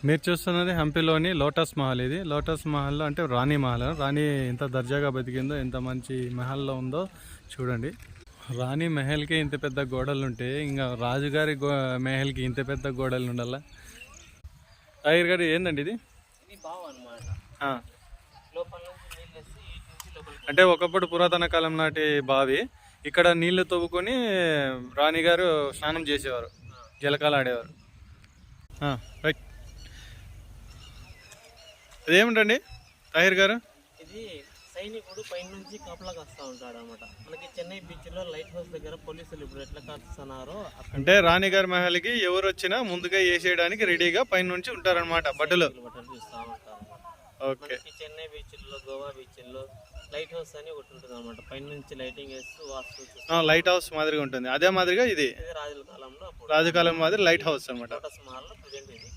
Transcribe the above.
మీరు చూస్తున్నది హంపీలోని లోటస్ మహల్. ఇది లోటస్ మహల్లో అంటే రాణి మహల్. రాణి ఎంత దర్జాగా బతికిందో, ఎంత మంచి మహల్లో ఉందో చూడండి. రాణి మహల్కి ఇంత పెద్ద గోడలు ఉంటే ఇంకా రాజుగారి మహల్కి ఇంత పెద్ద గోడలు ఉండాలా? టైగర్ గారు ఏందండి ఇది? అంటే ఒకప్పుడు పురాతన కాలం నాటి బావి. ఇక్కడ నీళ్లు తవ్వుకొని రాణిగారు స్నానం చేసేవారు, జలకాలు ఆడేవారు. రైట్. అదేమిటండి టైగర్ గారు? ఇది సైనికుడు పైన నుంచి కాపలాగా వస్తూ ఉంటాడు అనమాట. మనకి చెన్నై బీచ్ లో లైట్ హౌస్ దగ్గర పోలీసులు ఇప్పుడు ఎట్లా కాస్తున్నారో అంటే రాణిగారి మహల్కి ఎవరు వచ్చినా ముందుగా వేసేయడానికి రెడీగా పైన నుంచి ఉంటారనమాట బట్టలు. చూస్తూ ఉంటారు. ఓకే. చెన్నై బీచ్ లో, గోవా బీచ్ లో లైట్ హౌస్ అని ఒకటి ఉంటుంది అనమాట. పైన నుంచి లైటింగ్ వేస్తూ వాస్తు లైట్ హౌస్ మాదిరిగా ఉంటుంది. అదే మాదిరిగా ఇది రాజుల కాలంలో, రాజుకాలం మాదిరి లైట్ హౌస్ అనమాట. లోటస్ మహల్ లో ప్రజెంట్ ఇది.